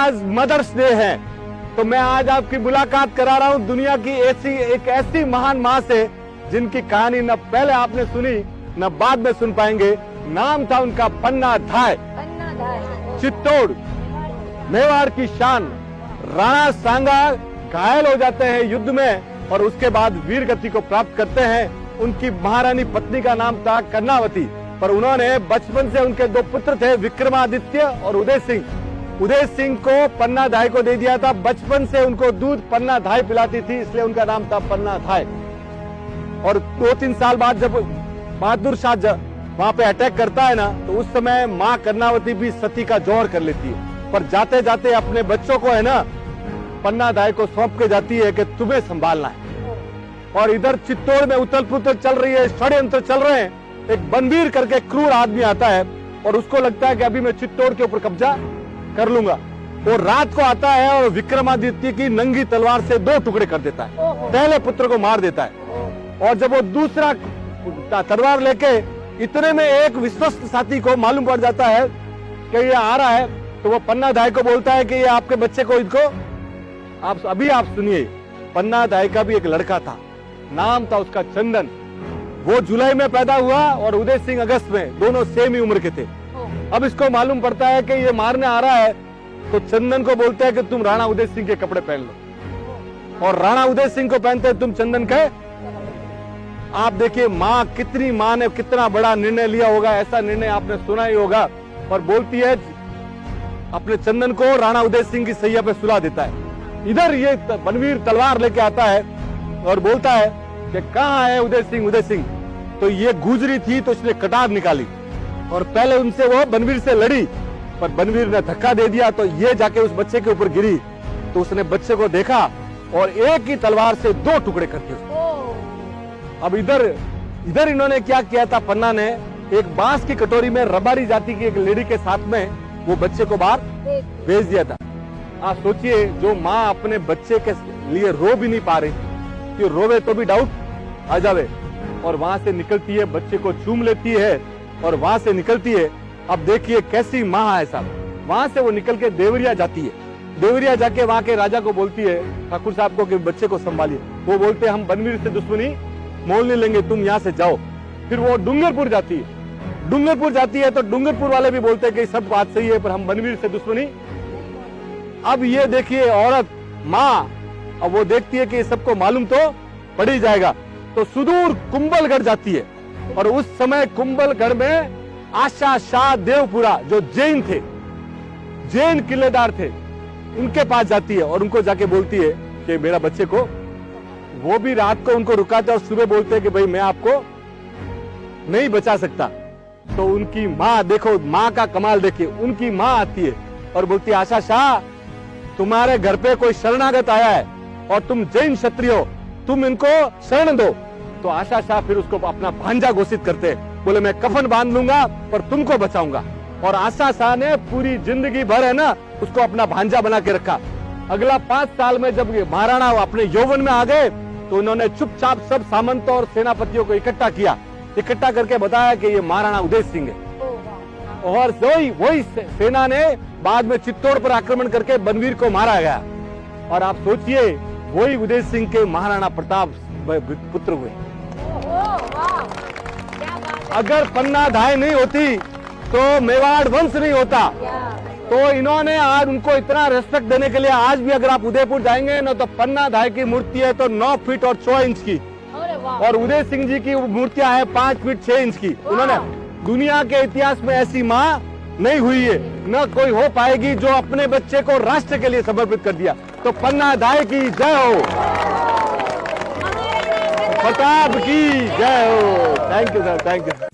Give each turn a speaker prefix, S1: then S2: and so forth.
S1: आज mother's day है, तो मैं आज आपकी मुलाकात करा रहा हूँ दुनिया की एक ऐसी महान माँ से जिनकी कहानी न पहले आपने सुनी न बाद में सुन पाएंगे। नाम था उनका पन्ना धाय। चित्तौड़ मेवाड़ की शान। राणा सांगा घायल हो जाते हैं युद्ध में और उसके बाद वीर गति को प्राप्त करते हैं। उनकी महारानी पत्नी का नाम था कर्णावती, पर उन्होंने बचपन से उनके दो पुत्र थे, विक्रमादित्य और उदय सिंह। उदय सिंह को पन्ना धाय को दे दिया था। बचपन से उनको दूध पन्ना धाय पिलाती थी, इसलिए उनका नाम था पन्ना धाय। और 2-3 साल बाद जब बहादुर शाह वहां पे अटैक करता है ना, तो उस समय माँ कर्णावती भी सती का जौहर कर लेती है, पर जाते जाते अपने बच्चों को है ना पन्ना धाय को सौंप के जाती है कि तुम्हें संभालना है। और इधर चित्तौड़ में उथल पुथल चल रही है, षड्यंत्र चल रहे हैं। एक बनवीर करके क्रूर आदमी आता है और उसको लगता है कि अभी मैं चित्तौड़ के ऊपर कब्जा कर लूंगा। वो रात को आता है और विक्रमादित्य की नंगी तलवार से 2 टुकड़े कर देता है, पहले पुत्र को मार देता है। और जब वो दूसरा तलवार लेके, इतने में एक विश्वस्त साथी को मालूम पड़ जाता है कि ये आ रहा है, तो वो पन्ना धाय को बोलता है कि ये आपके बच्चे को, इनको आप सुनिए। पन्ना धाय का भी एक लड़का था, नाम था उसका चंदन। वो जुलाई में पैदा हुआ और उदय सिंह अगस्त में, दोनों सेम ही उम्र के थे। अब इसको मालूम पड़ता है कि ये मारने आ रहा है, तो चंदन को बोलते हैं कि तुम राणा उदय सिंह के कपड़े पहन लो, और राणा उदय सिंह को पहनते हैं तुम चंदन के। आप देखिए माँ ने कितना बड़ा निर्णय लिया होगा, ऐसा निर्णय आपने सुना ही होगा। और बोलती है अपने चंदन को राणा उदय सिंह की सैया पे सुला देता है। इधर ये बनवीर तलवार लेके आता है और बोलता है कि कहाँ है उदय सिंह, उदय सिंह। तो ये गुजरी थी तो इसने कटार निकाली और पहले उनसे वो बनवीर से लड़ी, पर बनवीर ने धक्का दे दिया, तो ये जाके उस बच्चे के ऊपर गिरी। तो उसने बच्चे को देखा और एक ही तलवार से 2 टुकड़े कर दिए। अब इधर इन्होंने क्या किया था, पन्ना ने एक बांस की कटोरी में रबारी जाति की एक लेडी के साथ में वो बच्चे को बाहर भेज दिया था। आप सोचिए, जो माँ अपने बच्चे के लिए रो भी नहीं पा रही, कि रोवे तो भी डाउट आ जावे, और वहां से निकलती है, बच्चे को चूम लेती है और वहां से निकलती है। अब देखिए कैसी माँ है साहब। वहां से वो निकल के देवरिया जाती है। देवरिया जाके वहां के राजा को बोलती है, ठाकुर साहब को, कि बच्चे को संभालिए। वो बोलते हैं हम बनवीर से दुश्मनी मोल नहीं लेंगे, तुम यहाँ से जाओ। फिर वो डूंगरपुर जाती है, तो डूंगरपुर वाले भी बोलते हैं कि सब बात सही है, पर हम बनवीर से दुश्मनी। अब ये देखिए औरत माँ, अब वो देखती है कि सबको मालूम तो पड़ ही जाएगा, तो सुदूर कुंभलगढ़ जाती है। और उस समय कुंभलगढ़ में आशा शाह देवपुरा, जो जैन थे, जैन किलेदार थे, उनके पास जाती है और उनको जाके बोलती है कि मेरा बच्चे को। वो भी रात को उनको रुकाते और सुबह बोलते हैं कि भाई मैं आपको नहीं बचा सकता। तो उनकी माँ, देखो माँ का कमाल देखिए, उनकी माँ आती है और बोलती है आशा शाह, तुम्हारे घर पे कोई शरणागत आया है और तुम जैन क्षत्रिय हो, तुम इनको शरण दो। तो आशा शाह फिर उसको अपना भांजा घोषित करते, बोले मैं कफन बांध लूंगा पर तुमको बचाऊंगा। और आशा शाह ने पूरी जिंदगी भर है ना उसको अपना भांजा बना के रखा। अगला 5 साल में जब महाराणा अपने यौवन में आ गए, तो उन्होंने चुपचाप सब सामंतों और सेनापतियों को इकट्ठा करके बताया कि ये महाराणा उदय सिंह है। और वही सेना ने बाद में चित्तौड़ पर आक्रमण करके बनवीर को मारा गया। और आप सोचिए, वही उदय सिंह के महाराणा प्रताप पुत्र हुए। अगर पन्ना धाय नहीं होती तो मेवाड़ वंश नहीं होता। तो इन्होंने आज उनको इतना रेस्पेक्ट देने के लिए, आज भी अगर आप उदयपुर जाएंगे ना, तो पन्ना धाय की मूर्ति है तो 9 फीट और 6 इंच की, और उदय सिंह जी की मूर्तियां हैं 5 फीट 6 इंच की। उन्होंने दुनिया के इतिहास में ऐसी माँ नहीं हुई है, न कोई हो पाएगी जो अपने बच्चे को राष्ट्र के लिए समर्पित कर दिया। तो पन्ना धाय की जय हो, प्रताप की जय हो। Thank you sir, thank you.